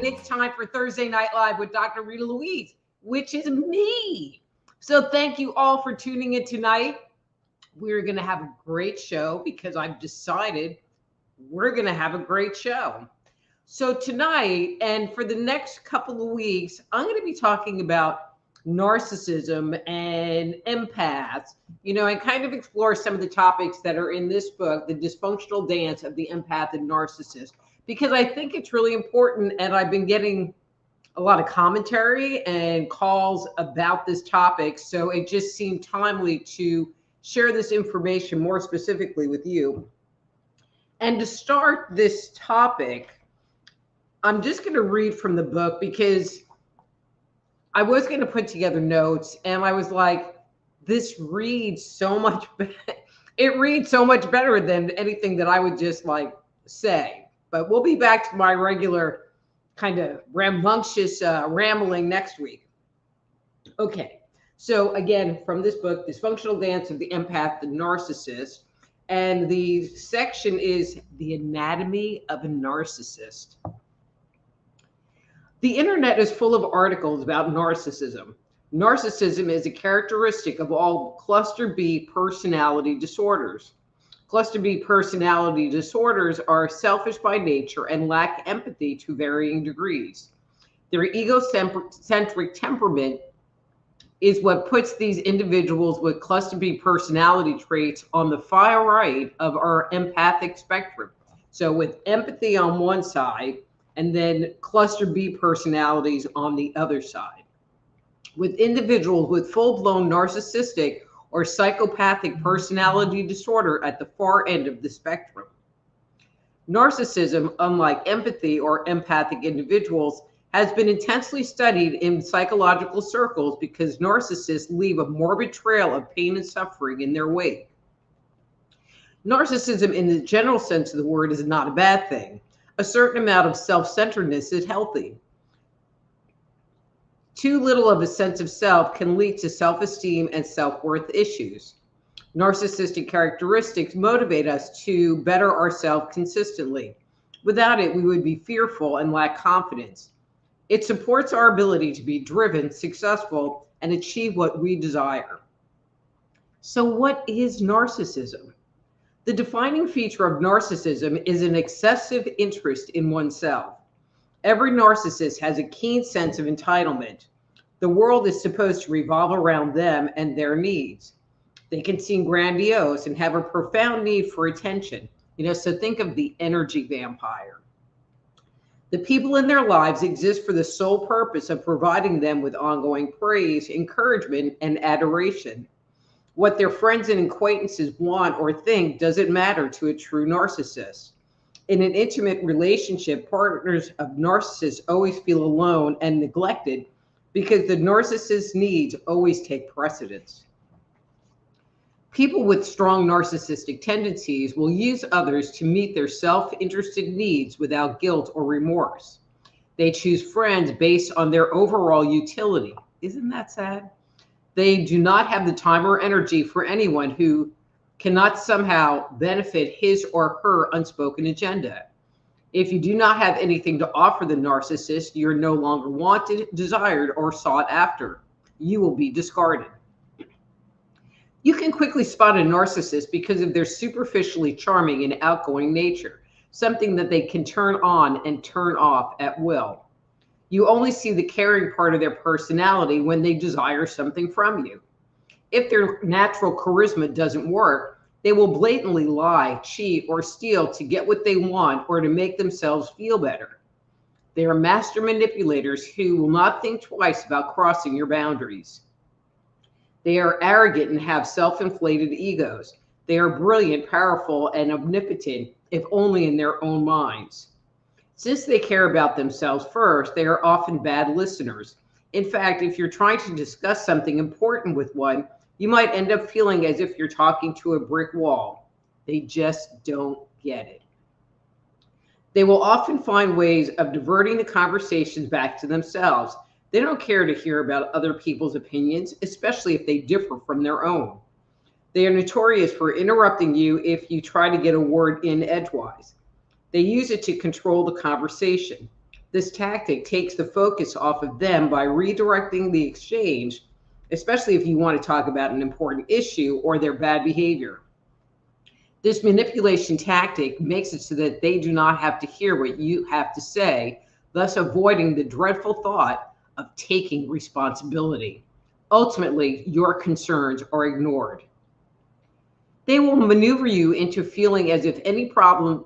It's time for Thursday Night Live with Dr. Rita Louise, which is me. So thank you all for tuning in tonight. We're going to have a great show because I've decided we're going to have a great show. So tonight and for the next couple of weeks, I'm going to be talking about narcissism and empaths, and kind of explore some of the topics that are in this book, The Dysfunctional Dance of the Empath and Narcissist, because I think it's really important. And I've been getting a lot of commentary and calls about this topic. So it just seemed timely to share this information more specifically with you. And to start this topic, I'm just going to read from the book because I was going to put together notes and I was like, this reads so much better. It reads so much better than anything that I would just say. But we'll be back to my regular kind of rambunctious rambling next week. Okay, so again, from this book, Dysfunctional Dance of the Empath and Narcissist, and the section is The Anatomy of a Narcissist. The internet is full of articles about narcissism. Narcissism is a characteristic of all cluster B personality disorders. Cluster B personality disorders are selfish by nature and lack empathy to varying degrees. Their egocentric temperament is what puts these individuals with cluster B personality traits on the far right of our empathic spectrum. So with empathy on one side and then cluster B personalities on the other side. With individuals with full-blown narcissistic or psychopathic personality disorder at the far end of the spectrum. Narcissism, unlike empathy or empathic individuals, has been intensely studied in psychological circles because narcissists leave a morbid trail of pain and suffering in their wake. Narcissism, in the general sense of the word, is not a bad thing. A certain amount of self-centeredness is healthy. Too little of a sense of self can lead to self-esteem and self-worth issues. Narcissistic characteristics motivate us to better ourselves consistently. Without it, we would be fearful and lack confidence. It supports our ability to be driven, successful, and achieve what we desire. So what is narcissism? The defining feature of narcissism is an excessive interest in oneself. Every narcissist has a keen sense of entitlement. The world is supposed to revolve around them and their needs. They can seem grandiose and have a profound need for attention. So think of the energy vampire. The people in their lives exist for the sole purpose of providing them with ongoing praise, encouragement, and adoration. What their friends and acquaintances want or think doesn't matter to a true narcissist. In an intimate relationship, partners of narcissists always feel alone and neglected because the narcissist's needs always take precedence. People with strong narcissistic tendencies will use others to meet their self-interested needs without guilt or remorse. They choose friends based on their overall utility. Isn't that sad? They do not have the time or energy for anyone who cannot somehow benefit his or her unspoken agenda. If you do not have anything to offer the narcissist, you're no longer wanted, desired, or sought after. You will be discarded. You can quickly spot a narcissist because of their superficially charming and outgoing nature, something that they can turn on and turn off at will. You only see the caring part of their personality when they desire something from you. If their natural charisma doesn't work, they will blatantly lie, cheat, or steal to get what they want or to make themselves feel better. They are master manipulators who will not think twice about crossing your boundaries. They are arrogant and have self-inflated egos. They are brilliant, powerful, and omnipotent, if only in their own minds. Since they care about themselves first, they are often bad listeners. In fact, if you're trying to discuss something important with one, you might end up feeling as if you're talking to a brick wall. They just don't get it. They will often find ways of diverting the conversations back to themselves. They don't care to hear about other people's opinions, especially if they differ from their own. They are notorious for interrupting you if you try to get a word in edgewise. They use it to control the conversation. This tactic takes the focus off of them by redirecting the exchange, especially if you want to talk about an important issue or their bad behavior. This manipulation tactic makes it so that they do not have to hear what you have to say, thus avoiding the dreadful thought of taking responsibility. Ultimately, your concerns are ignored. They will maneuver you into feeling as if any problem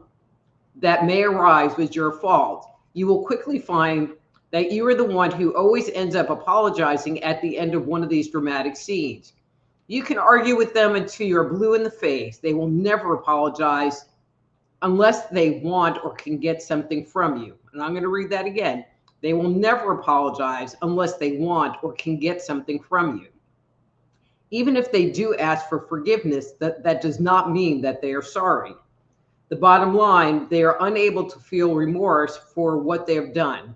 that may arise was your fault. You will quickly find that you are the one who always ends up apologizing at the end of one of these dramatic scenes. You can argue with them until you're blue in the face. They will never apologize unless they want or can get something from you. And I'm going to read that again. They will never apologize unless they want or can get something from you. Even if they do ask for forgiveness, that does not mean that they are sorry. The bottom line, they are unable to feel remorse for what they have done.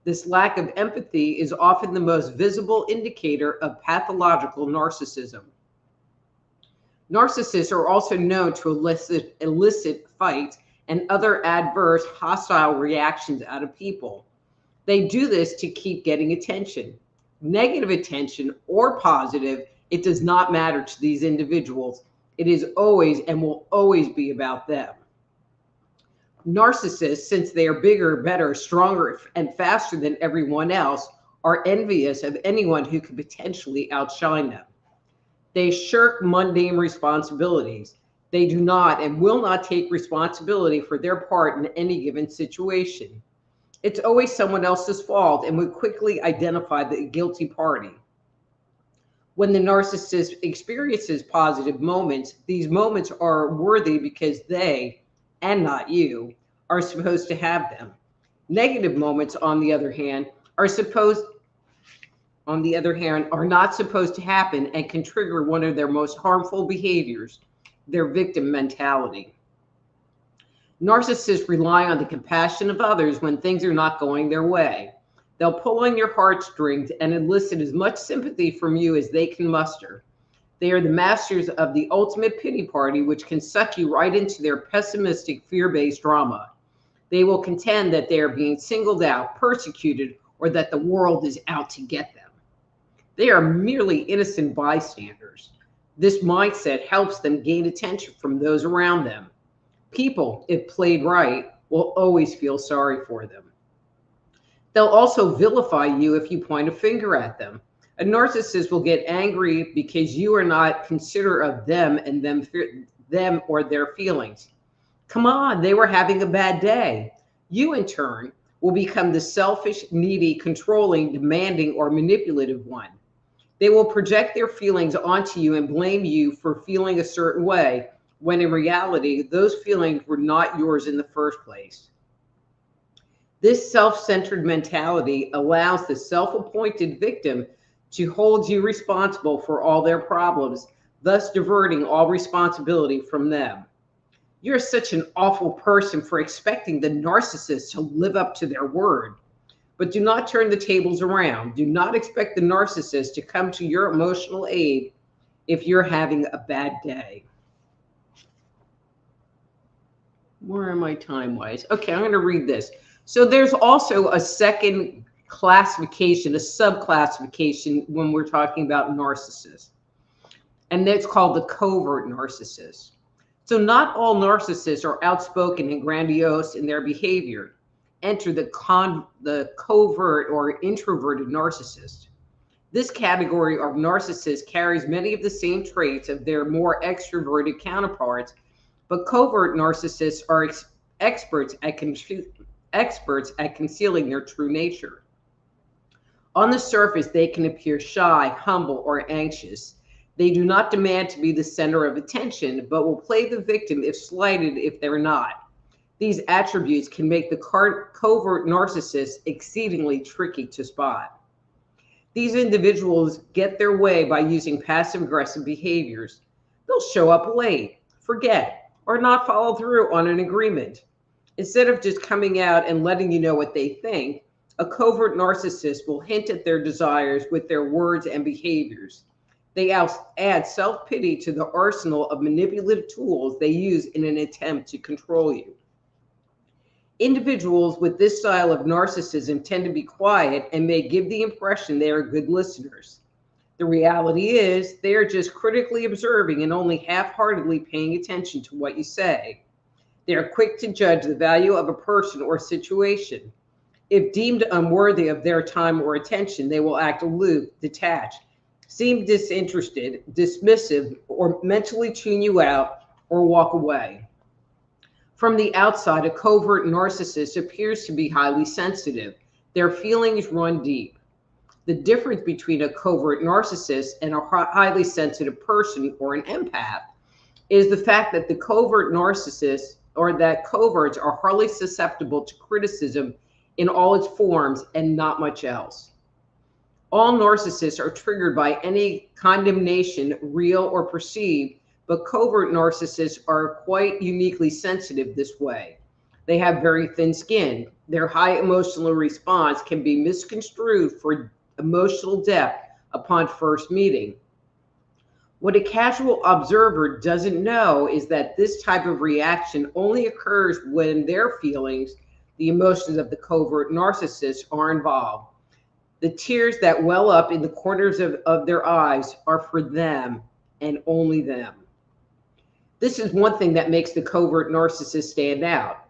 This lack of empathy is often the most visible indicator of pathological narcissism. Narcissists are also known to elicit fights and other adverse, hostile reactions out of people. They do this to keep getting attention. Negative attention or positive, it does not matter to these individuals. It is always and will always be about them. Narcissists, since they are bigger, better, stronger, and faster than everyone else, are envious of anyone who could potentially outshine them. They shirk mundane responsibilities. They do not and will not take responsibility for their part in any given situation. It's always someone else's fault and would quickly identify the guilty party. When the narcissist experiences positive moments, these moments are worthy because they, and not you, are supposed to have them. Negative moments, on the other hand, are not supposed to happen and can trigger one of their most harmful behaviors, their victim mentality. Narcissists rely on the compassion of others when things are not going their way. They'll pull on your heartstrings and elicit as much sympathy from you as they can muster. They are the masters of the ultimate pity party, which can suck you right into their pessimistic, fear-based drama. They will contend that they are being singled out, persecuted, or that the world is out to get them. They are merely innocent bystanders. This mindset helps them gain attention from those around them. People, if played right, will always feel sorry for them. They'll also vilify you if you point a finger at them. A narcissist will get angry because you are not considerate of them and them or their feelings. Come on, they were having a bad day. You, in turn, will become the selfish, needy, controlling, demanding, or manipulative one. They will project their feelings onto you and blame you for feeling a certain way, when in reality, those feelings were not yours in the first place. This self-centered mentality allows the self-appointed victim to hold you responsible for all their problems, thus diverting all responsibility from them. You're such an awful person for expecting the narcissist to live up to their word. But do not turn the tables around. Do not expect the narcissist to come to your emotional aid if you're having a bad day. Where am I time-wise? Okay, I'm going to read this. So there's also a second classification, a subclassification when we're talking about narcissists. And that's called the covert narcissist. So not all narcissists are outspoken and grandiose in their behavior. Enter the covert or introverted narcissist. This category of narcissists carries many of the same traits of their more extroverted counterparts, but covert narcissists are experts at concealing their true nature. On the surface, they can appear shy, humble, or anxious. They do not demand to be the center of attention, but will play the victim if slighted if they're not. These attributes can make the covert narcissist exceedingly tricky to spot. These individuals get their way by using passive aggressive behaviors. They'll show up late, forget, or not follow through on an agreement. Instead of just coming out and letting you know what they think, a covert narcissist will hint at their desires with their words and behaviors. They add self-pity to the arsenal of manipulative tools they use in an attempt to control you. Individuals with this style of narcissism tend to be quiet and may give the impression they are good listeners. The reality is they are just critically observing and only half-heartedly paying attention to what you say. They are quick to judge the value of a person or situation. If deemed unworthy of their time or attention, they will act aloof, detached, seem disinterested, dismissive, or mentally tune you out or walk away. From the outside, a covert narcissist appears to be highly sensitive. Their feelings run deep. The difference between a covert narcissist and a highly sensitive person or an empath is the fact that the covert narcissist or that coverts are hardly susceptible to criticism in all its forms and not much else. All narcissists are triggered by any condemnation, real or perceived, but covert narcissists are quite uniquely sensitive this way. They have very thin skin. Their high emotional response can be misconstrued for emotional depth upon first meeting. What a casual observer doesn't know is that this type of reaction only occurs when their feelings, the emotions of the covert narcissist, are involved. The tears that well up in the corners of their eyes are for them and only them. This is one thing that makes the covert narcissist stand out.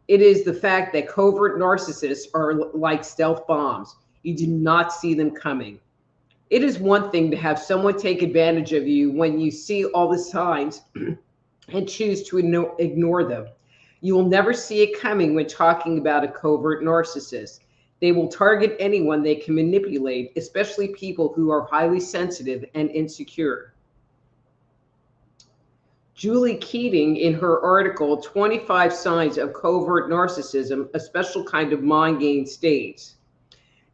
It is the fact that covert narcissists are like stealth bombs. You do not see them coming. It is one thing to have someone take advantage of you when you see all the signs and choose to ignore them. You will never see it coming when talking about a covert narcissist. They will target anyone they can manipulate, especially people who are highly sensitive and insecure. Julie Keating, in her article, 25 Signs of Covert Narcissism, a Special Kind of Mind Game, states,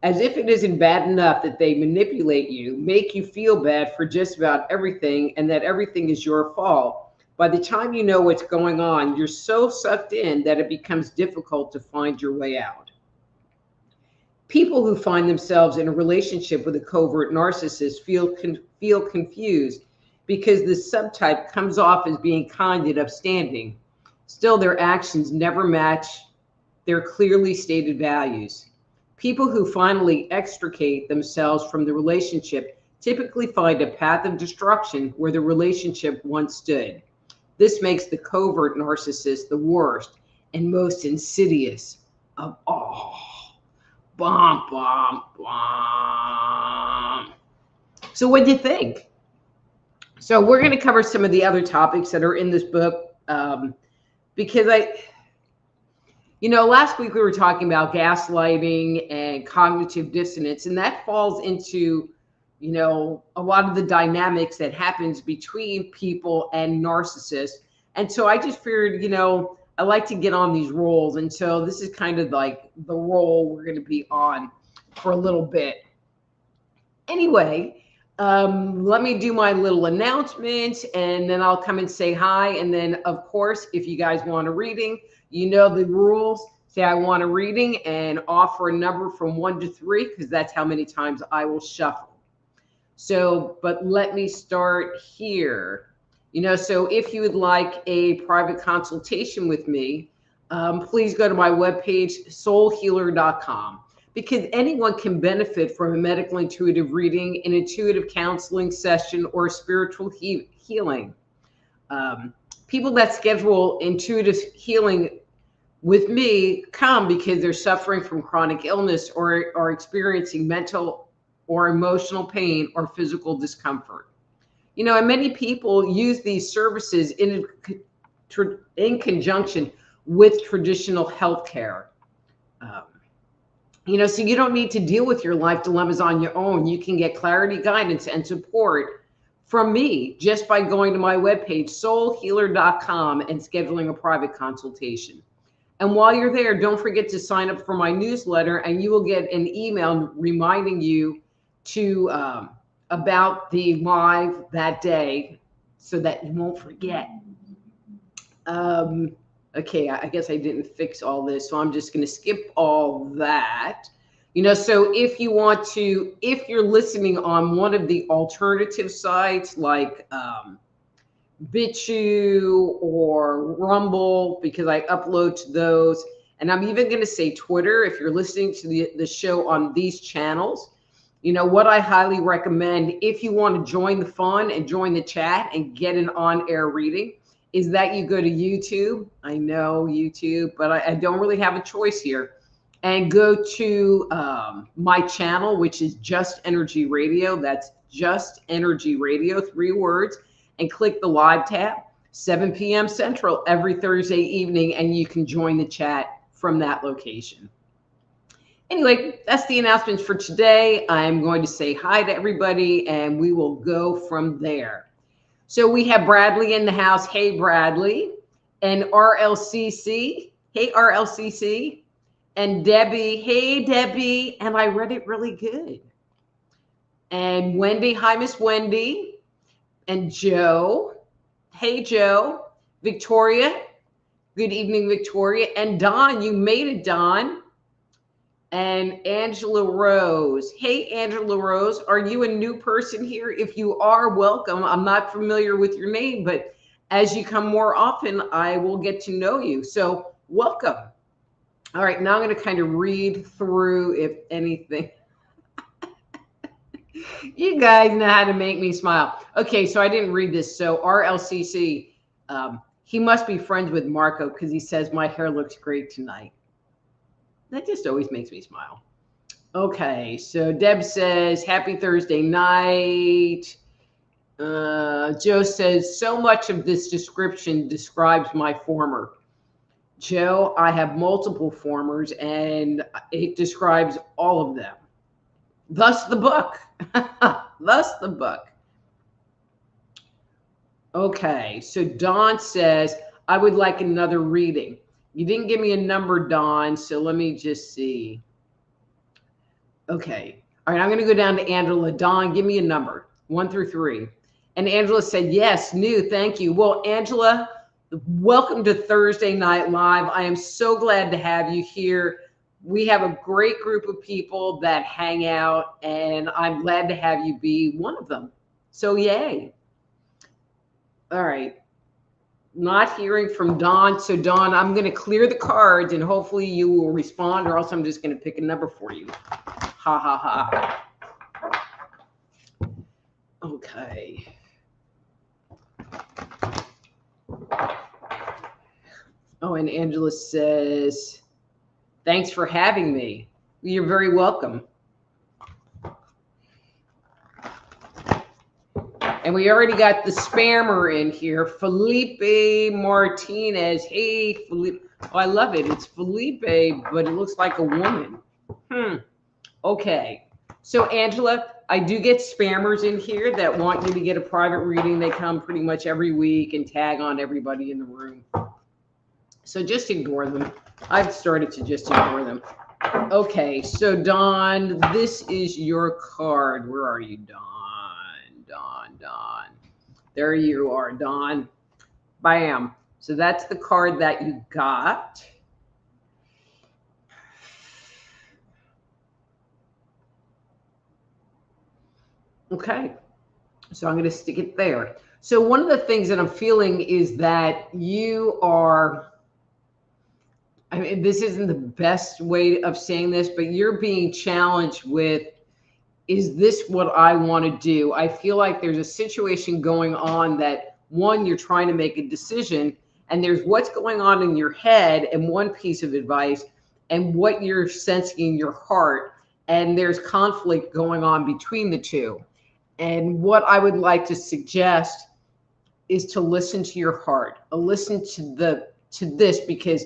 as if it isn't bad enough that they manipulate you, make you feel bad for just about everything, and that everything is your fault. By the time you know what's going on, you're so sucked in that it becomes difficult to find your way out. People who find themselves in a relationship with a covert narcissist feel confused because the subtype comes off as being kind and upstanding. Still, their actions never match their clearly stated values. People who finally extricate themselves from the relationship typically find a path of destruction where the relationship once stood. This makes the covert narcissist the worst and most insidious of all. Bom, bom, bom. So what do you think? So we're going to cover some of the other topics that are in this book because last week we were talking about gaslighting and cognitive dissonance, and that falls into, a lot of the dynamics that happens between people and narcissists. And so I just figured, I like to get on these roles. And so this is kind of like the role we're going to be on for a little bit. Anyway, let me do my little announcements and then I'll come and say hi. And then, of course, if you guys want a reading, you know the rules. Say I want a reading and offer a number from 1 to 3 because that's how many times I will shuffle. So, but let me start here. So if you would like a private consultation with me, please go to my webpage, soulhealer.com, because anyone can benefit from a medical intuitive reading, an intuitive counseling session, or spiritual healing. People that schedule intuitive healing with me come because they're suffering from chronic illness or are experiencing mental or emotional pain or physical discomfort. And many people use these services in conjunction with traditional healthcare. So you don't need to deal with your life dilemmas on your own. You can get clarity, guidance, and support from me just by going to my webpage, soulhealer.com, and scheduling a private consultation. And while you're there, don't forget to sign up for my newsletter, and you will get an email reminding you to about the live that day so that you won't forget. Okay, I guess I didn't fix all this, so I'm just going to skip all that. So if you want to, if you're listening on one of the alternative sites like BitChute or Rumble, because I upload to those, and I'm even going to say Twitter, if you're listening to the show on these channels, what I highly recommend, if you want to join the fun and join the chat and get an on-air reading, is that you go to YouTube. I know YouTube, but I don't really have a choice here. And go to my channel, which is Just Energy Radio. That's Just Energy Radio, 3 words, and click the live tab, 7 p.m. Central every Thursday evening, and you can join the chat from that location. Anyway, that's the announcements for today. I'm going to say hi to everybody, and we will go from there. So we have Bradley in the house. Hey, Bradley. And RLCC. Hey, RLCC. And Debbie. Hey, Debbie. And I read it really good. And Wendy. Hi, Miss Wendy. And Joe. Hey, Joe. Victoria. Good evening, Victoria. And Don. You made it, Don. And Angela Rose. Hey, Angela Rose, are you a new person here? If you are, welcome. I'm not familiar with your name, but as you come more often, I will get to know you. So welcome. All right, now I'm going to kind of read through, if anything. You guys know how to make me smile. Okay, so I didn't read this. So RLCC, he must be friends with Marco because he says my hair looks great tonight. That just always makes me smile. Okay, so Deb says, happy Thursday night. Joe says, so much of this description describes my former. Joe, I have multiple formers, and it describes all of them. Thus the book. Thus the book. Okay, so Dawn says, I would like another reading. You didn't give me a number, Dawn, so let me just see. Okay. All right, I'm going to go down to Angela. Dawn, give me a number, 1 through 3. And Angela said, yes, new, thank you. Well, Angela, welcome to Thursday Night Live. I am so glad to have you here. We have a great group of people that hang out, and I'm glad to have you be one of them. So, yay. All right. Not hearing from Dawn. So Dawn, I'm going to clear the cards and hopefully you will respond, or else I'm just going to pick a number for you. Ha, ha, ha. Okay. Oh, and Angela says, thanks for having me. You're very welcome. And we already got the spammer in here, Felipe Martinez. Hey, Felipe. Oh, I love it. It's Felipe, but it looks like a woman. Okay. So, Angela, I do get spammers in here that want you to get a private reading. They come pretty much every week and tag on everybody in the room. So just ignore them. I've started to just ignore them. Okay. So, Dawn, this is your card. Where are you, Dawn? Dawn. There you are, Dawn. Bam. So that's the card that you got. Okay. So I'm going to stick it there. So one of the things that I'm feeling is that you are, I mean, this isn't the best way of saying this, but you're being challenged with, is this what I want to do? I feel like there's a situation going on that, one, you're trying to make a decision, and there's what's going on in your head and one piece of advice, and what you're sensing in your heart, and there's conflict going on between the two. And what I would like to suggest is to listen to your heart, listen to this, because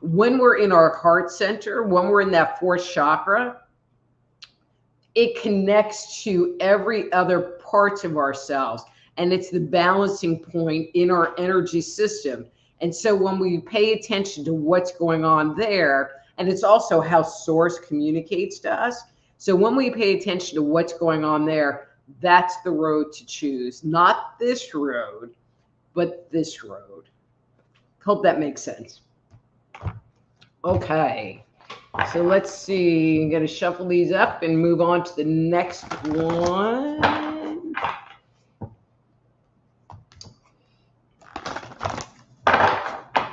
when we're in our heart center, when we're in that fourth chakra, it connects to every other parts of ourselves. and it's the balancing point in our energy system. And so when we pay attention to what's going on there, and it's also how source communicates to us. So when we pay attention to what's going on there, that's the road to choose. Not this road, but this road. Hope that makes sense. Okay. So let's see. I'm going to shuffle these up and move on to the next one.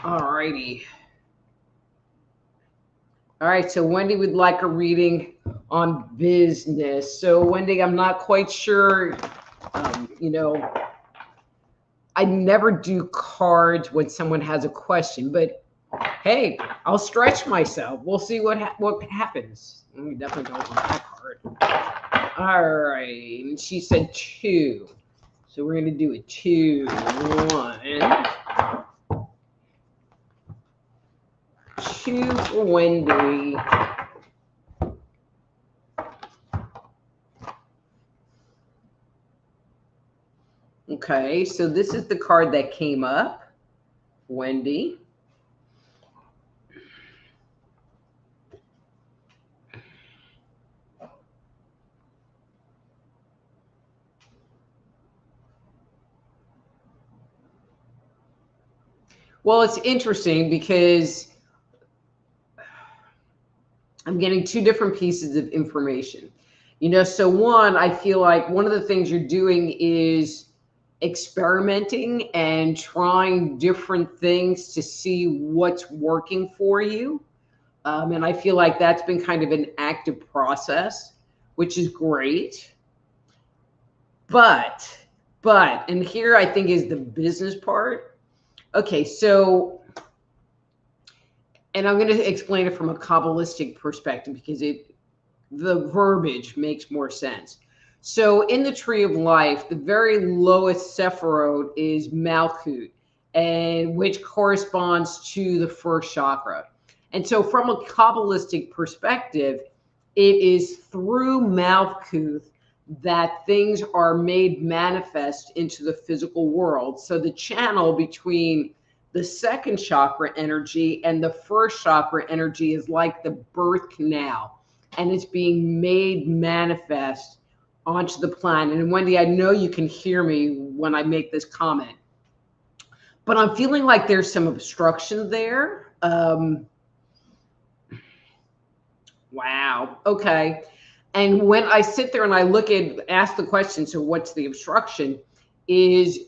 All righty. All right. So Wendy would like a reading on business. So Wendy, I'm not quite sure. I never do cards when someone has a question, but hey, I'll stretch myself. We'll see what happens. We definitely don't want that card. All right. And she said 2. So we're going to do a 2, 1. 2 for Wendy. Okay, so this is the card that came up, Wendy. Well, it's interesting because I'm getting 2 different pieces of information. So one, I feel like one of the things you're doing is experimenting and trying different things to see what's working for you. And I feel like that's been kind of an active process, which is great. But, and here I think is the business part. Okay, so, and I'm going to explain it from a Kabbalistic perspective because the verbiage makes more sense. So in the tree of life, the very lowest Sephiroth is Malkut, and which corresponds to the first chakra. And so from a Kabbalistic perspective, it is through Malkut that things are made manifest into the physical world. So the channel between the second chakra energy and the first chakra energy is like the birth canal, and it's being made manifest onto the planet. And Wendy, I know you can hear me when I make this comment, but I'm feeling like there's some obstruction there. Wow. Okay. And when I sit there and I ask the question, so what's the obstruction? Is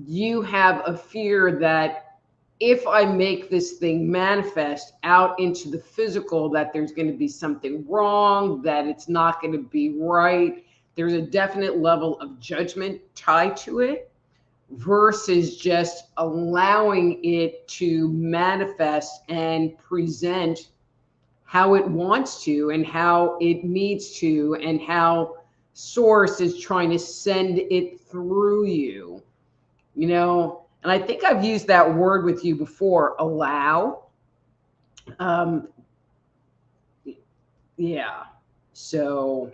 you have a fear that if I make this thing manifest out into the physical, that there's going to be something wrong, that it's not going to be right. There's a definite level of judgment tied to it versus just allowing it to manifest and present how it wants to and how it needs to and how source is trying to send it through you, and I think I've used that word with you before, allow. Yeah. So,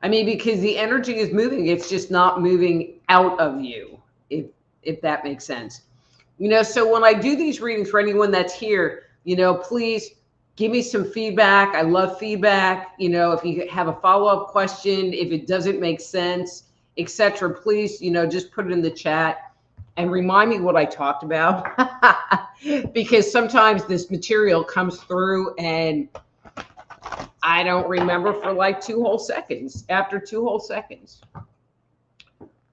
I mean, because the energy is moving, it's just not moving out of you, if that makes sense. So when I do these readings for anyone that's here, please give me some feedback. I love feedback. If you have a follow-up question, if it doesn't make sense, etc., please, just put it in the chat and remind me what I talked about. Because sometimes this material comes through and I don't remember for like 2 whole seconds, after 2 whole seconds.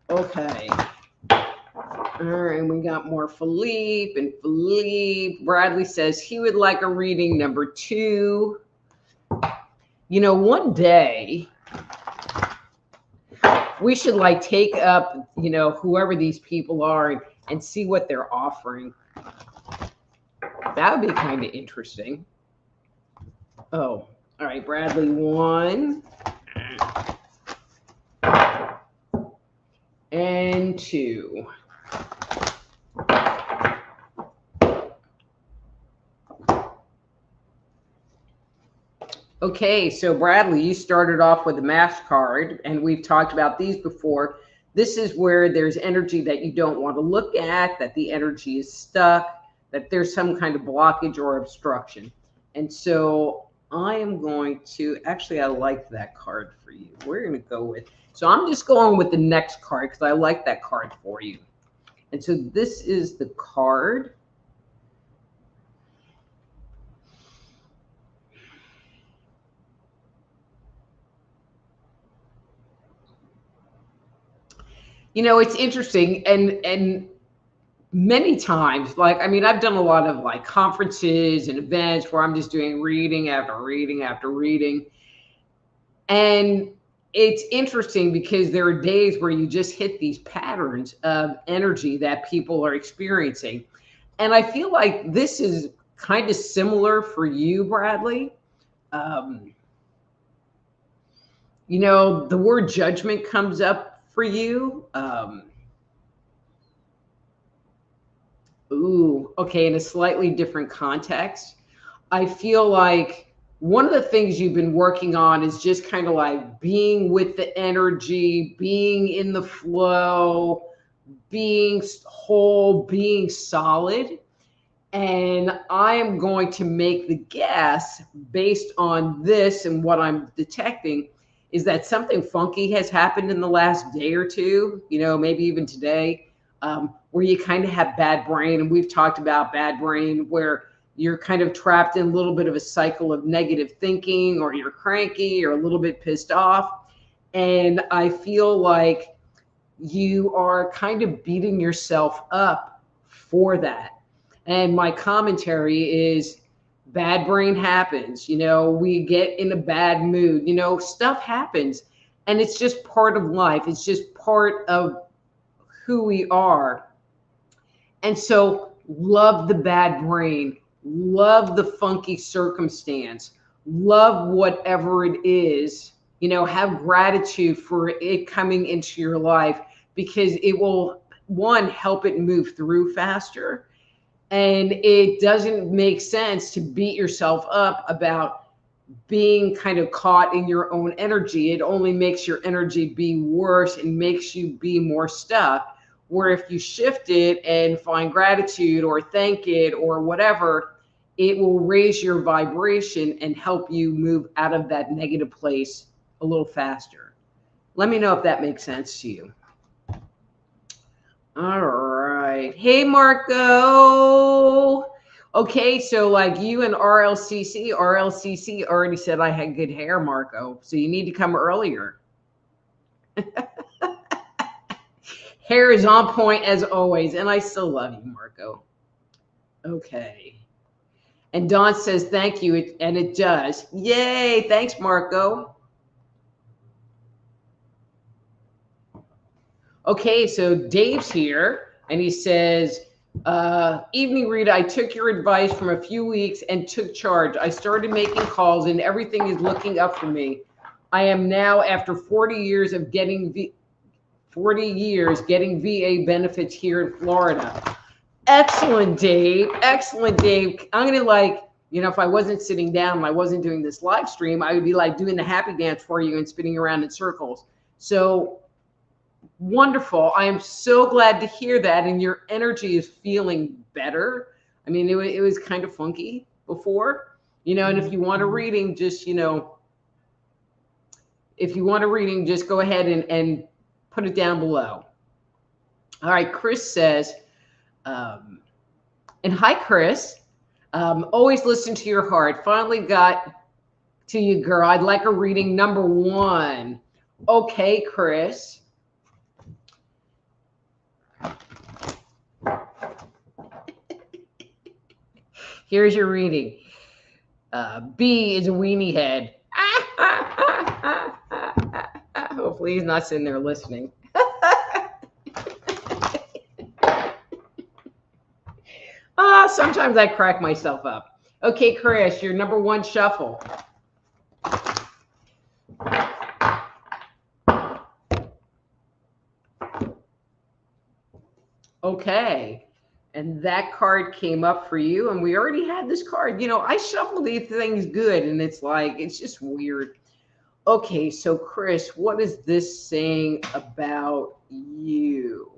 Okay. All right, we got more Philippe, and Philippe Bradley says he would like a reading number 2. One day we should like take up, whoever these people are and see what they're offering. That would be kind of interesting. Oh, all right, Bradley 1 and 2. Okay, so Bradley, you started off with a MasterCard, and we've talked about these before. This is where there's energy that you don't want to look at, that the energy is stuck, that there's some kind of blockage or obstruction. And so I am going to, actually, I like that card for you. We're going to go with, so I'm just going with the next card because I like that card for you. And so this is the card. You know, it's interesting, and many times, like, I mean, I've done a lot of like conferences and events where I'm just doing reading after reading after reading. And it's interesting because there are days where you just hit these patterns of energy that people are experiencing. And I feel like this is kind of similar for you, Bradley. Um, you know, the word judgment comes up for you. Ooh, okay, in a slightly different context. I feel like one of the things you've been working on is just kind of like being with the energy, being in the flow, being whole, being solid. And I am going to make the guess based on this and what I'm detecting is that something funky has happened in the last day or two, you know, maybe even today, where you kind of have bad brain. And we've talked about bad brain where you're kind of trapped in a little bit of a cycle of negative thinking, or you're cranky or a little bit pissed off. And I feel like you are kind of beating yourself up for that. And my commentary is bad brain happens. You know, we get in a bad mood, you know, stuff happens, and it's just part of life. It's just part of who we are. And so love the bad brain, love the funky circumstance, love whatever it is, you know, have gratitude for it coming into your life, because it will, one, help it move through faster. And it doesn't make sense to beat yourself up about being kind of caught in your own energy. It only makes your energy be worse and makes you be more stuck. Where if you shift it and find gratitude or thank it or whatever, it will raise your vibration and help you move out of that negative place a little faster. Let me know if that makes sense to you. All right. Hey, Marco. Okay, so like you and RLCC already said I had good hair, Marco. So you need to come earlier. Hair is on point as always, and I still love you, Marco. Okay. And Dawn says thank you, and it does. Yay, thanks, Marco. Okay, so Dave's here, and he says, evening, Rita, I took your advice from a few weeks and took charge. I started making calls, and everything is looking up for me. I am now, after 40 years getting VA benefits here in Florida. Excellent, Dave. Excellent, Dave. I'm going to like, you know, if I wasn't sitting down and I wasn't doing this live stream, I would be like doing the happy dance for you and spinning around in circles. So wonderful. I am so glad to hear that. And your energy is feeling better. I mean, it was kind of funky before, you know, and if you want a reading, just, you know, if you want a reading, just go ahead and put it down below. All right. Chris says, and hi, Chris. Always listen to your heart. Finally got to you, girl. I'd like a reading number 1. Okay, Chris. Here's your reading. B is a weenie head. Hopefully he's not sitting there listening. Sometimes I crack myself up. Okay, Chris, your number 1 shuffle. Okay. And that card came up for you, and we already had this card. You know, I shuffle these things good, and it's like, it's just weird. Okay, so Chris, what is this saying about you.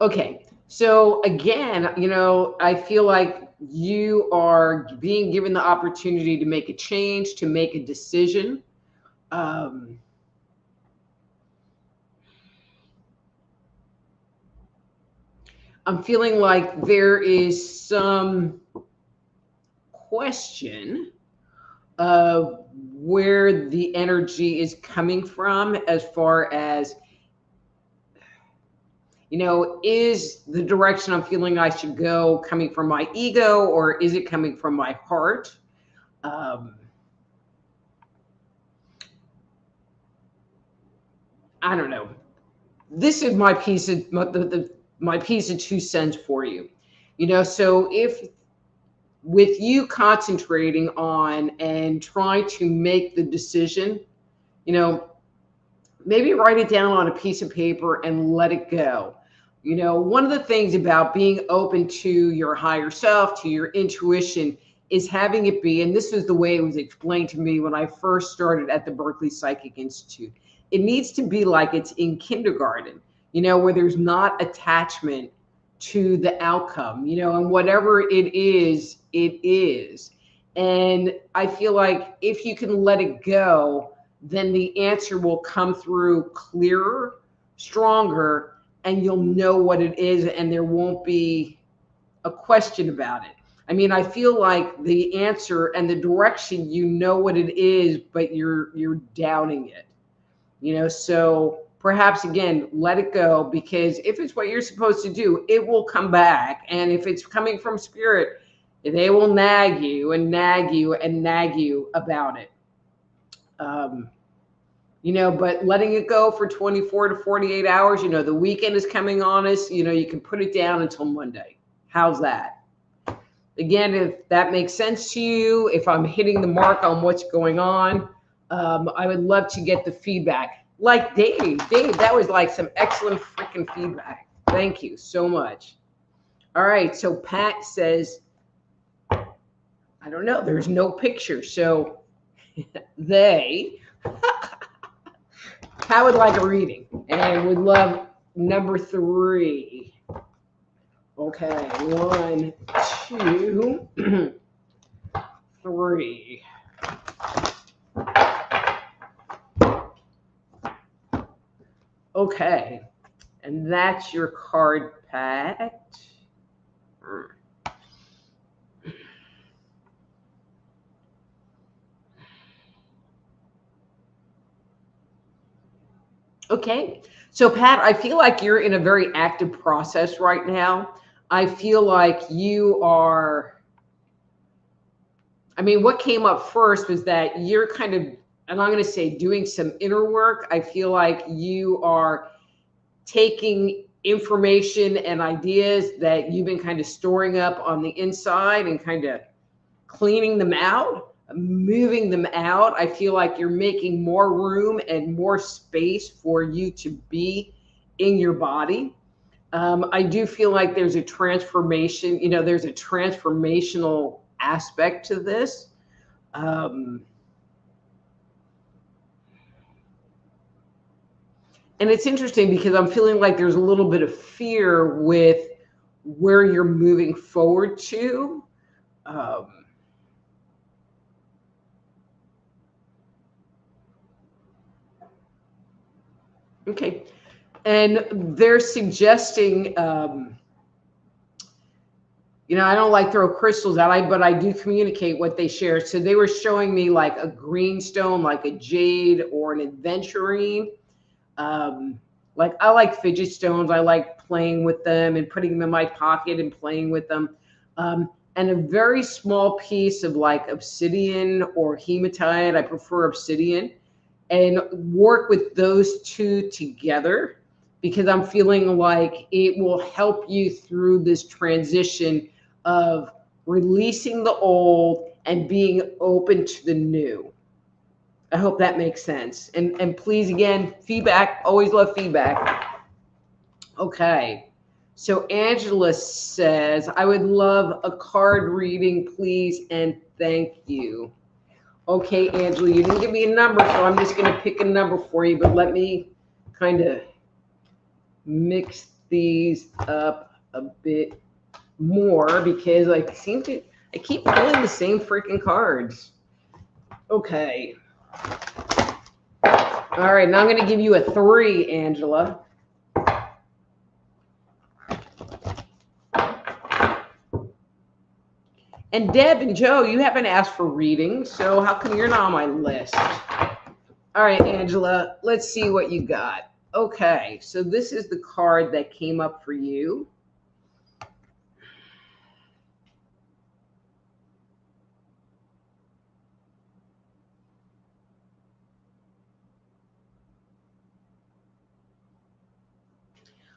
Okay. So again, I feel like you are being given the opportunity to make a change, to make a decision. Um, I'm feeling like there is some question of where the energy is coming from, as far as, is the direction I'm feeling I should go coming from my ego, or is it coming from my heart? Um, I don't know. This is my piece of my piece of 2 cents for you. So if, with you concentrating on and trying to make the decision, you know, maybe write it down on a piece of paper and let it go. One of the things about being open to your higher self, to your intuition, is having it be, and this was the way it was explained to me when I first started at the Berkeley Psychic Institute. It needs to be like it's in kindergarten, where there's not attachment to the outcome, and whatever it is, it is. And I feel like if you can let it go, then the answer will come through clearer, stronger, and you'll know what it is, and there won't be a question about it. I mean, I feel like the answer and the direction, what it is, but you're doubting it. So perhaps again, let it go, because if it's what you're supposed to do, it will come back. And if it's coming from spirit, they will nag you and nag you and nag you about it. But letting it go for 24 to 48 hours, the weekend is coming on us, you can put it down until Monday. How's that? Again, if that makes sense to you, if I'm hitting the mark on what's going on, I would love to get the feedback. Like Dave, that was like some excellent freaking feedback. Thank you so much. All right, so Pat says, I don't know, there's no picture. So they, Pat would like a reading and would love number 3. Okay, 1, 2, 3. Okay, and that's your card, Pat. Okay, so Pat, I feel like you're in a very active process right now. I feel like you are, I mean, what came up first was that you're kind of, and I'm going to say, doing some inner work. I feel like you are taking information and ideas that you've been kind of storing up on the inside and kind of cleaning them out, moving them out. I feel like you're making more room and more space for you to be in your body. I do feel like there's a transformation, there's a transformational aspect to this. And it's interesting because I'm feeling like there's a little bit of fear with where you're moving forward to. Okay. And they're suggesting, I don't like throw crystals out, but I do communicate what they share. So they were showing me like a green stone, like a jade or an aventurine. Like I like fidget stones. I like playing with them and putting them in my pocket and playing with them. And a very small piece of like obsidian or hematite. I prefer obsidian, and work with those two together, because I'm feeling like it will help you through this transition of releasing the old and being open to the new. I hope that makes sense. And please, again, feedback. Always love feedback. Okay. So Angela says, I would love a card reading, please, and thank you. Okay, Angela, you didn't give me a number, so I'm just going to pick a number for you, but let me kind of mix these up a bit more because I keep pulling the same freaking cards. Okay. All right, now I'm going to give you a 3, Angela. And Deb and Joe, you haven't asked for readings, so how come you're not on my list? All right, Angela, let's see what you got. Okay, so this is the card that came up for you.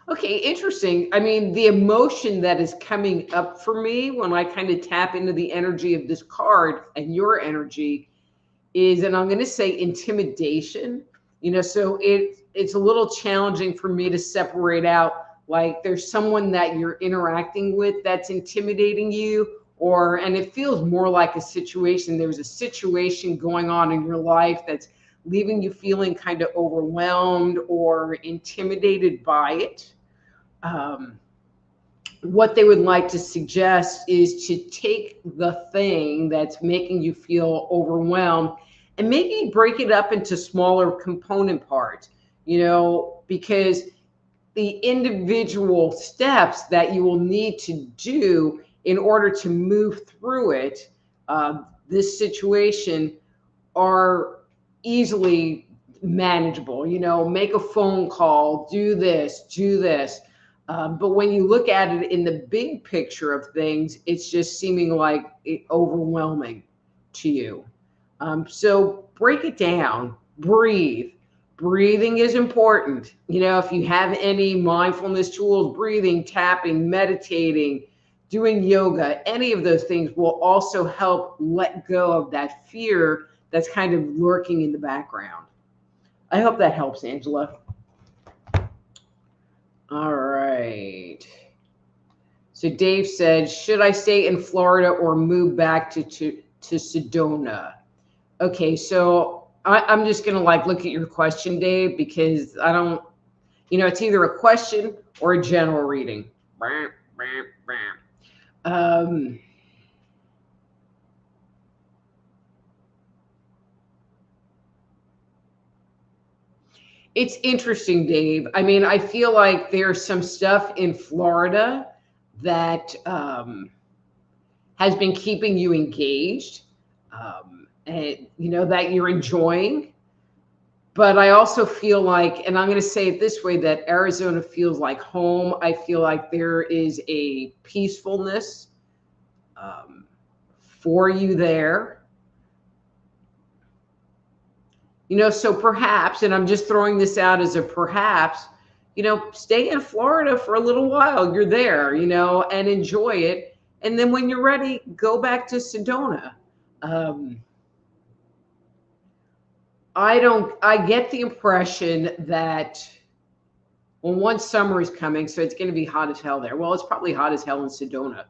Okay, interesting. I mean, the emotion that is coming up for me when I kind of tap into the energy of this card and your energy is, and I'm going to say intimidation. So it's a little challenging for me to separate out, like there's someone that you're interacting with that's intimidating you, and it feels more like a situation. There's a situation going on in your life that's leaving you feeling kind of overwhelmed or intimidated by it. What they would like to suggest is to take the thing that's making you feel overwhelmed and maybe break it up into smaller component parts, because the individual steps that you will need to do in order to move through it, this situation, are easily manageable. Make a phone call, do this. But when you look at it in the big picture of things, it's just seeming like overwhelming to you. So break it down, breathe. Breathing is important. If you have any mindfulness tools, breathing, tapping, meditating, doing yoga, any of those things will also help let go of that fear that's kind of lurking in the background. I hope that helps, Angela. All right. So Dave said, should I stay in Florida or move back to Sedona? Okay, so I'm just going to look at your question, Dave, because I don't, it's either a question or a general reading. It's interesting, Dave. I mean, I feel like there's some stuff in Florida that has been keeping you engaged, and that you're enjoying. But I also feel like, and I'm going to say it this way, that Arizona feels like home. I feel like there is a peacefulness for you there. So perhaps, and I'm just throwing this out as a perhaps, stay in Florida for a little while. You're there, and enjoy it. And then when you're ready, go back to Sedona. I get the impression that, well, one summer is coming, so it's going to be hot as hell there. Well, it's probably hot as hell in Sedona.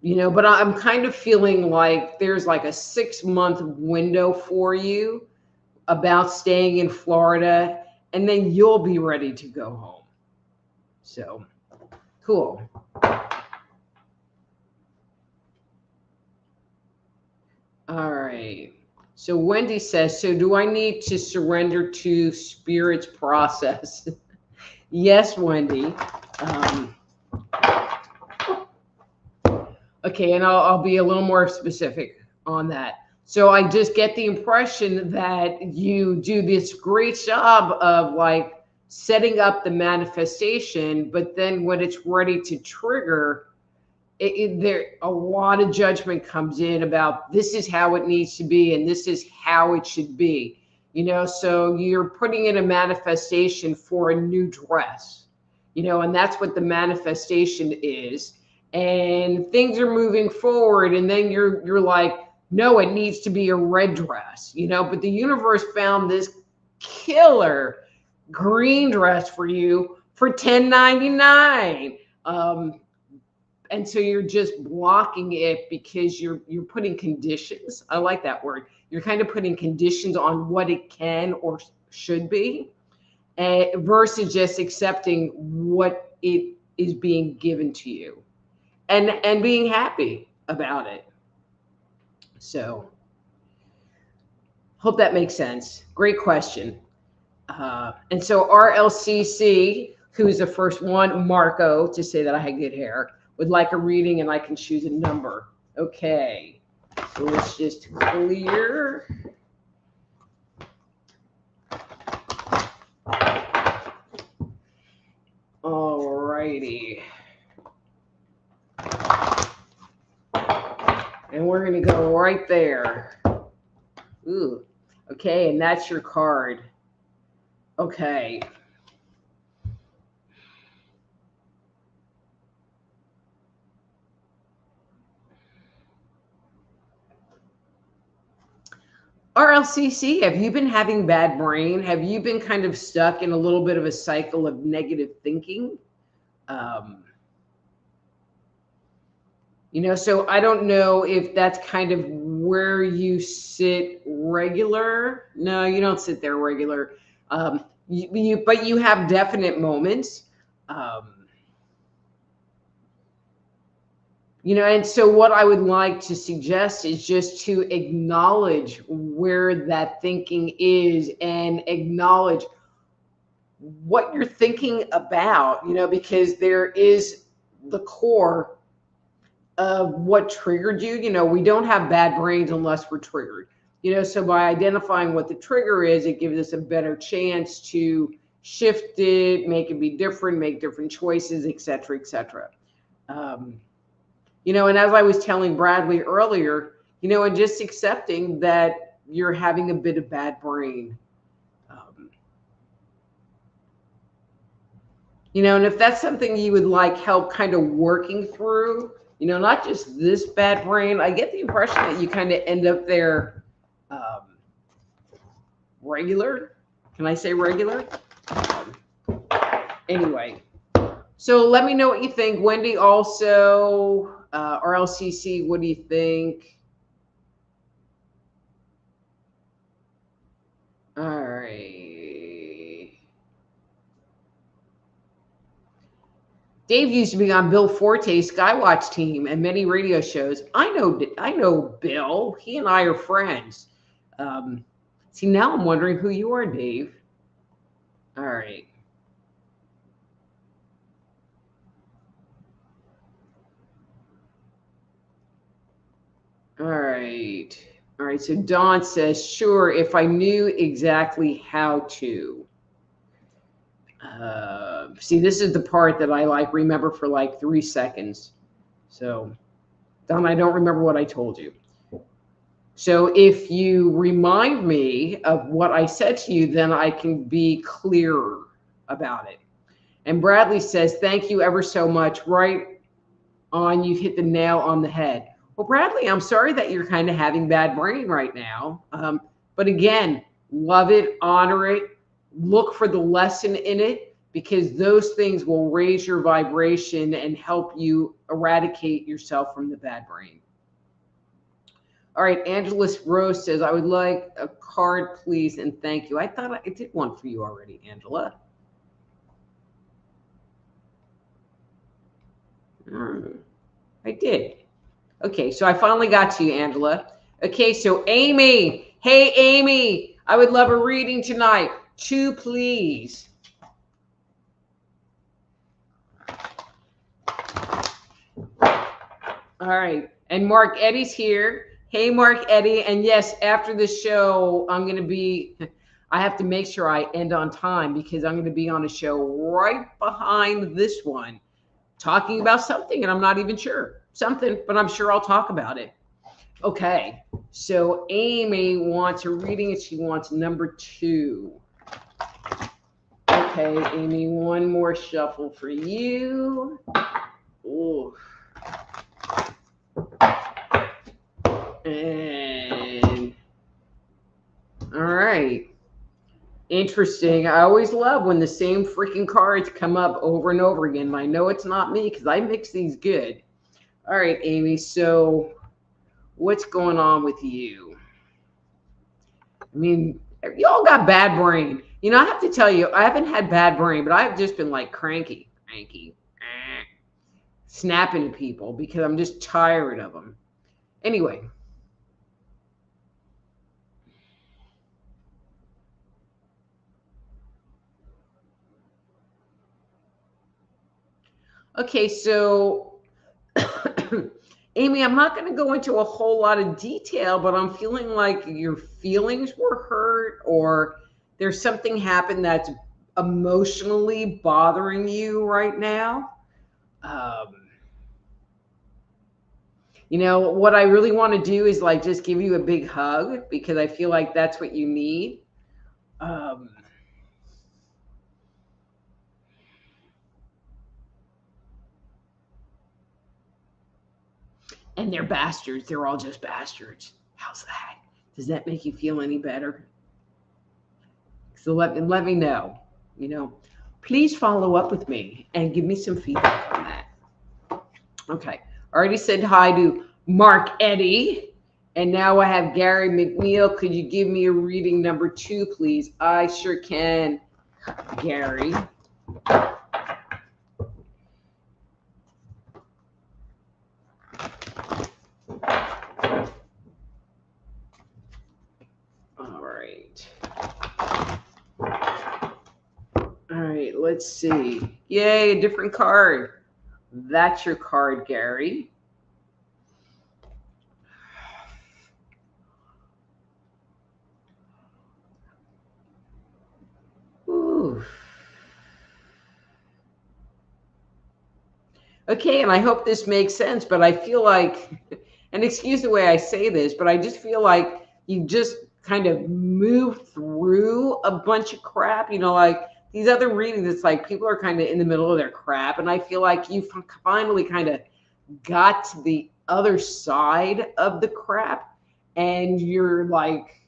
But I'm kind of feeling like there's like a 6-month window for you about staying in Florida, and then you'll be ready to go home. So, cool. All right. So Wendy says, so do I need to surrender to Spirit's process? Yes, Wendy. Okay, and I'll be a little more specific on that. So I just get the impression that you do this great job of setting up the manifestation, but then when it's ready to trigger, there a lot of judgment comes in about this is how it needs to be and this is how it should be. So you're putting in a manifestation for a new dress, and that's what the manifestation is. And things are moving forward, and then you're like, no, it needs to be a red dress, you know, but the universe found this killer green dress for you for $10.99. And so you're just blocking it because you're putting conditions. I like that word. You're kind of putting conditions on what it can or should be, versus just accepting what it is being given to you, and being happy about it. So, hope that makes sense. Great question. And so RLCC, who is the first one, Marco, to say that I had good hair, would like a reading, and I can choose a number. Okay, so let's just clear. All righty. And we're going to go right there. Ooh, okay, and that's your card. Okay. RLCC, have you been having bad brain? Have you been kind of stuck in a little bit of a cycle of negative thinking? You know, so I don't know if that's kind of where you sit regular. No, you don't sit there regular. But you have definite moments. You know, and so what I would like to suggest is just to acknowledge where that thinking is and acknowledge what you're thinking about, you know, because there is the core of what triggered you. You know, we don't have bad brains unless we're triggered, you know, so by identifying what the trigger is, it gives us a better chance to shift it, make it be different, make different choices, et cetera, et cetera. You know, and as I was telling Bradley earlier, you know, and just accepting that you're having a bit of bad brain. You know, and if that's something you would like help kind of working through, you know, not just this bad brain, I get the impression that you kind of end up there regular. Can I say regular? Anyway, so let me know what you think. Wendy also, RLCC, what do you think? All right. Dave used to be on Bill Forte's Skywatch team and many radio shows. I know Bill. He and I are friends. See, now I'm wondering who you are, Dave. All right. All right. All right. So Dawn says, sure, if I knew exactly how to. See, this is the part that I like remember for like 3 seconds. So, Don, I don't remember what I told you. So if you remind me of what I said to you, then I can be clearer about it. And Bradley says, thank you ever so much. Right on, you hit the nail on the head. Well, Bradley, I'm sorry that you're kind of having bad brain right now. But again, love it, honor it, look for the lesson in it, because those things will raise your vibration and help you eradicate yourself from the bad brain. All right, Angelus Rose says, I would like a card, please, and thank you. I thought I did one for you already, Angela. I did. Okay, so I finally got to you, Angela. Okay, so Amy. Hey, Amy, I would love a reading tonight. 2, please. All right, and Mark Eddie's here. Hey, Mark Eddie, and yes, after the show, I have to make sure I end on time because I'm going to be on a show right behind this one, talking about something, and I'm not even sure. Something, but I'm sure I'll talk about it. Okay, so Amy wants a reading, and she wants number 2. Okay, Amy, one more shuffle for you. Ooh. And Interesting. I always love when the same freaking cards come up over and over again. And I know it's not me because I mix these good. All right, Amy. So what's going on with you? I mean, y'all got bad brain. I have to tell you, I haven't had bad brain, but I've just been like cranky, snapping at people because I'm just tired of them. Anyway. Okay, so Amy, I'm not going to go into a whole lot of detail, but I'm feeling like your feelings were hurt or there's something happened that's emotionally bothering you right now. What I really want to do is like just give you a big hug because I feel like that's what you need. And they're bastards. They're all just bastards. How's that? Does that make you feel any better? So let me know. Please follow up with me and give me some feedback on that. Okay. Already said hi to Mark Eddy. And now I have Gary McNeil. Could you give me a reading number 2, please? I sure can, Gary. Let's see. Yay, a different card. That's your card, Gary. Ooh. Okay, and I hope this makes sense, but I feel like, and excuse the way I say this, but I just feel like you just kind of moved through a bunch of crap, like these other readings, it's like people are kind of in the middle of their crap. And I feel like you finally kind of got to the other side of the crap. And you're like,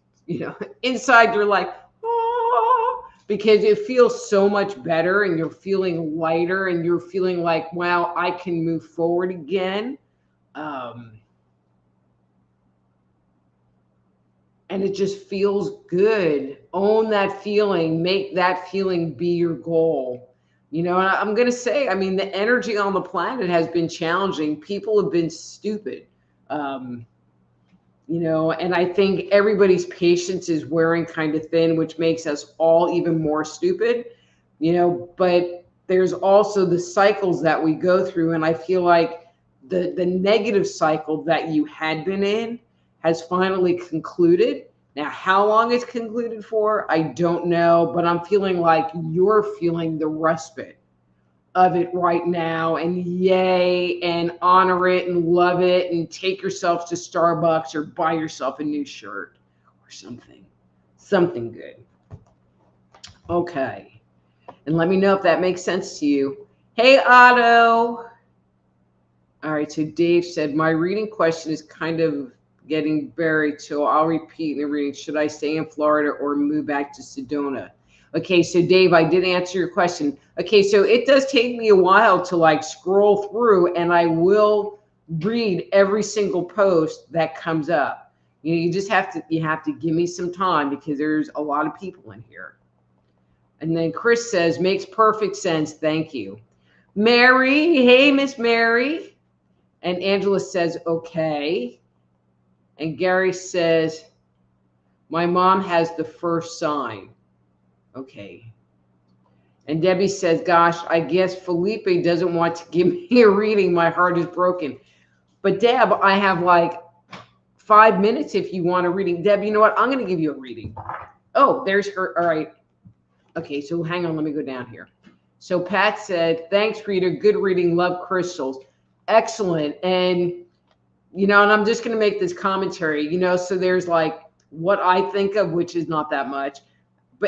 inside you're like, oh, because it feels so much better and you're feeling lighter and you're feeling like, wow, I can move forward again. And it just feels good. Own that feeling. Make that feeling be your goal. And I'm going to say, the energy on the planet has been challenging. People have been stupid. And I think everybody's patience is wearing kind of thin, which makes us all even more stupid. But there's also the cycles that we go through. And I feel like the negative cycle that you had been in has finally concluded. Now, how long it's concluded for, I don't know, but I'm feeling like you're feeling the respite of it right now, and yay, and honor it and love it and take yourself to Starbucks or buy yourself a new shirt or something good. Okay. And let me know if that makes sense to you. Hey, Otto. All right. So Dave said, my reading question is kind of getting buried, so I'll repeat in the reading. Should I stay in Florida or move back to Sedona? Okay, so Dave, I did answer your question. Okay, so it does take me a while to like scroll through, and I will read every single post that comes up. You just have to give me some time because there's a lot of people in here. And then Chris says, makes perfect sense. Thank you. Mary, hey, Miss Mary. And Angela says, okay. And Gary says, my mom has the first sign. Okay. And Debbie says, gosh, I guess Felipe doesn't want to give me a reading. My heart is broken. But Deb, I have like 5 minutes if you want a reading. Deb, you know what? I'm going to give you a reading. Oh, there's her. All right. Okay, so hang on. Let me go down here. So Pat said, thanks, Rita. Good reading. Love crystals. Excellent. And and I'm just going to make this commentary, so there's like what I think of, which is not that much.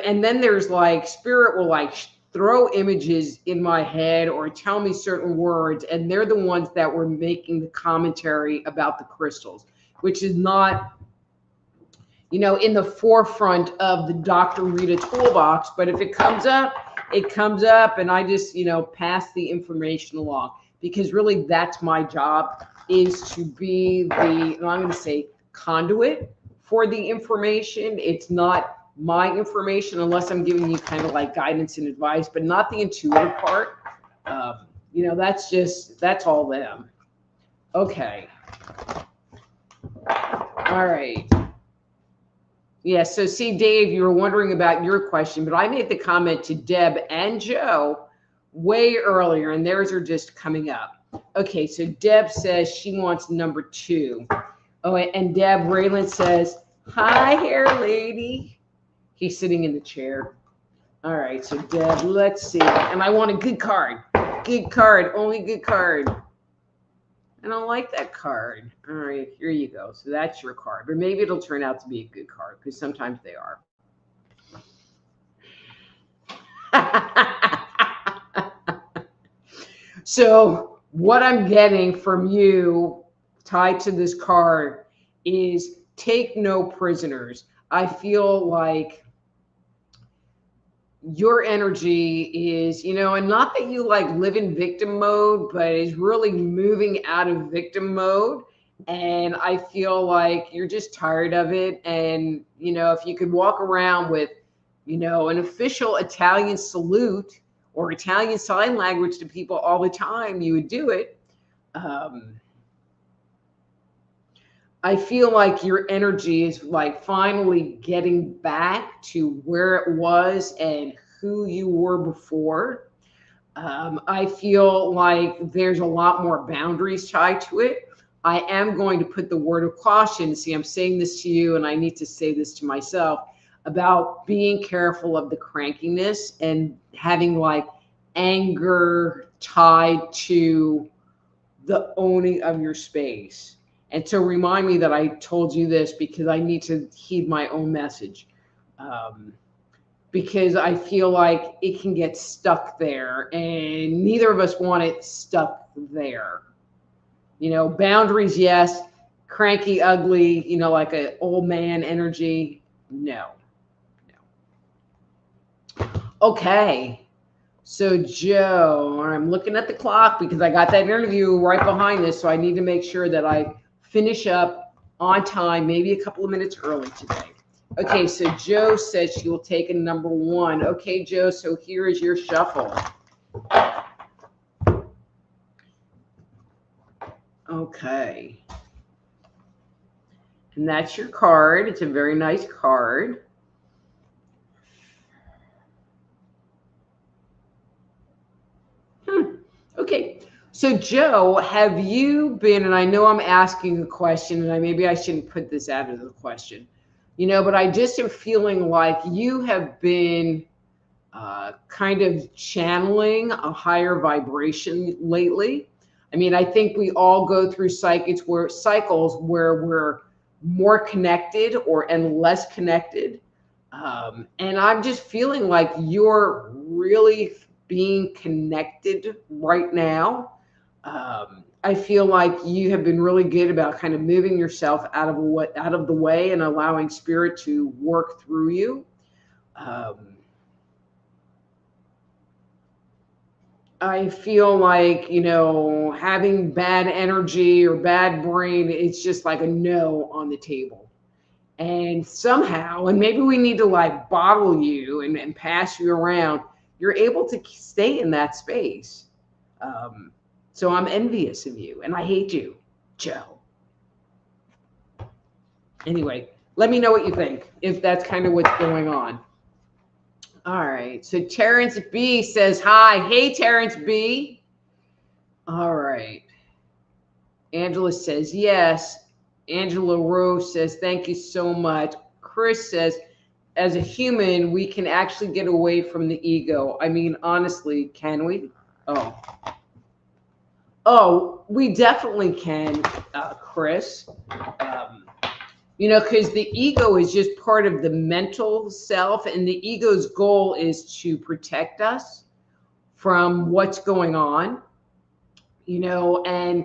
And then there's like spirit will like throw images in my head or tell me certain words. And they're the ones that were making the commentary about the crystals, which is not, in the forefront of the Dr. Rita toolbox. But if it comes up, it comes up, and I just, pass the information along, because really that's my job, is to be the, I'm going to say, conduit for the information. It's not my information unless I'm giving you kind of like guidance and advice, but not the intuitive part. That's all them. Okay. All right. Yeah, so see, Dave, you were wondering about your question, but I made the comment to Deb and Joe way earlier, and theirs are just coming up. Okay, so Deb says she wants number 2. Oh, and Deb, Raylan says, hi, hair lady. He's sitting in the chair. All right, so Deb, let's see. And I want a good card. Good card, only good card. I don't like that card. All right, here you go. So that's your card. But maybe it'll turn out to be a good card, because sometimes they are. So what I'm getting from you tied to this card is take no prisoners. I feel like your energy is, and not that you like live in victim mode, but is really moving out of victim mode. And I feel like you're just tired of it. And, if you could walk around with, an official Italian salute or Italian sign language to people all the time, you would do it. I feel like your energy is like finally getting back to where it was and who you were before. I feel like there's a lot more boundaries tied to it. I am going to put the word of caution. See, I'm saying this to you, and I need to say this to myself, about being careful of the crankiness and having like anger tied to the owning of your space. And so remind me that I told you this, because I need to heed my own message. Because I feel like it can get stuck there, and neither of us want it stuck there. Boundaries, yes. Cranky, ugly, like an old man energy, no. Okay. So Joe, I'm looking at the clock because I got that interview right behind this, so I need to make sure that I finish up on time, maybe a couple of minutes early today. Okay, so Joe says she will take a number 1. Okay, Joe, so here is your shuffle. Okay. And that's your card. It's a very nice card. Okay. So Joe, have you been, and I know I'm asking a question, and maybe I shouldn't put this out of the question, but I just am feeling like you have been kind of channeling a higher vibration lately. I mean, I think we all go through cycles where we're more connected and less connected. And I'm just feeling like you're really being connected right now. I feel like you have been really good about kind of moving yourself out of the way and allowing spirit to work through you. I feel like, having bad energy or bad brain, it's just like a no on the table. And somehow, and maybe we need to like bottle you and pass you around, you're able to stay in that space. So I'm envious of you, and I hate you, Joe. Anyway, let me know what you think, if that's kind of what's going on. All right, so Terrence B says hi. Hey, Terrence B. All right. Angela says yes. Angela Rose says thank you so much. Chris says, as a human, we can actually get away from the ego. I mean, honestly, can we? Oh, we definitely can, Chris. Because the ego is just part of the mental self, and the ego's goal is to protect us from what's going on, and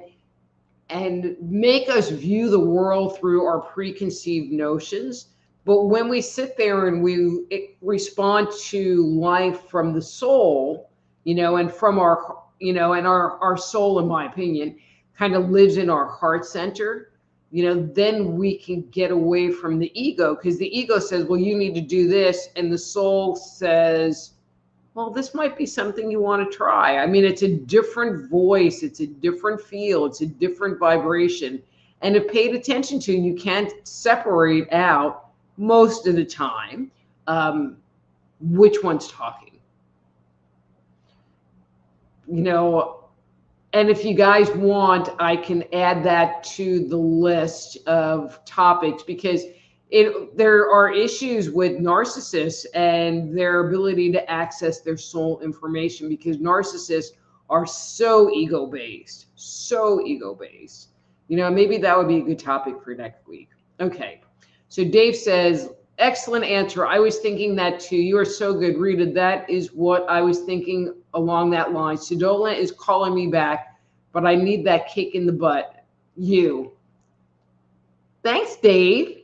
make us view the world through our preconceived notions. But when we sit there and we respond to life from the soul, and from our, and our soul, in my opinion, kind of lives in our heart center, then we can get away from the ego, because the ego says, well, you need to do this. And the soul says, well, this might be something you want to try. I mean, it's a different voice, it's a different feel, it's a different vibration. And if paid attention to, you can't separate out most of the time which one's talking. And if you guys want, I can add that to the list of topics, because there are issues with narcissists and their ability to access their soul information, because narcissists are so ego-based. Maybe that would be a good topic for next week. Okay. So Dave says, excellent answer. I was thinking that too. You are so good, Rita. That is what I was thinking along that line. Sedona is calling me back, but I need that kick in the butt. You. Thanks, Dave.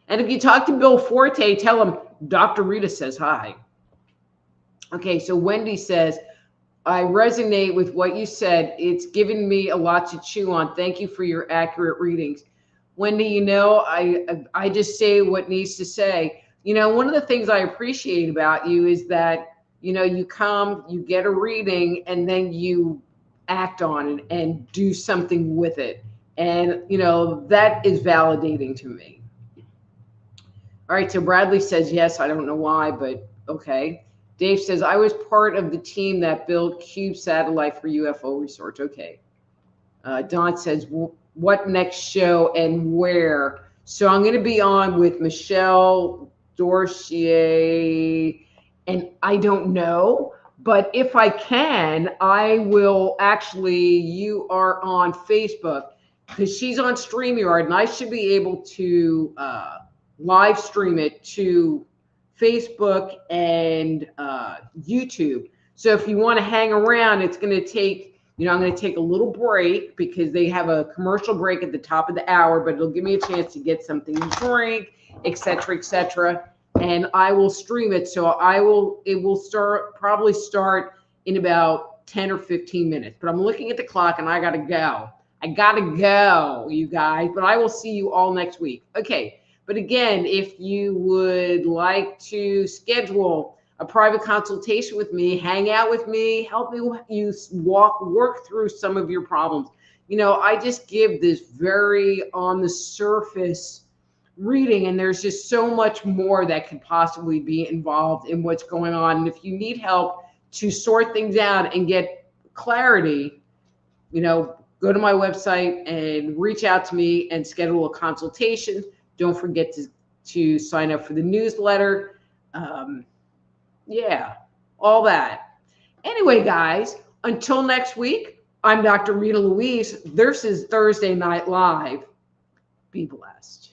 And if you talk to Bill Forte, tell him Dr. Rita says hi. Okay, so Wendy says, I resonate with what you said. It's given me a lot to chew on. Thank you for your accurate readings. Wendy, I just say what needs to say. One of the things I appreciate about you is that, you come, you get a reading, and then you act on it and do something with it. And, that is validating to me. All right, so Bradley says yes. I don't know why, but okay. Dave says, I was part of the team that built Cube Satellite for UFO research. Okay. Don says, what next show and where? So I'm going to be on with Michelle Dorsey, and I don't know, but if I can, I will actually, you are on Facebook, because she's on StreamYard, and I should be able to live stream it to Facebook and YouTube. So if you want to hang around, it's going to take, I'm going to take a little break, because they have a commercial break at the top of the hour, but it'll give me a chance to get something to drink, etc., etc. And I will stream it. So it will probably start in about 10 or 15 minutes, but I'm looking at the clock and I got to go, you guys, but I will see you all next week. Okay. But again, if you would like to schedule a private consultation with me, hang out with me, help me work through some of your problems. I just give this very on the surface reading, and there's just so much more that could possibly be involved in what's going on. And if you need help to sort things out and get clarity, go to my website and reach out to me and schedule a consultation. Don't forget to sign up for the newsletter. Yeah, all that. Anyway, guys, until next week, I'm Dr. Rita Louise. This is Thursday Night Live. Be blessed.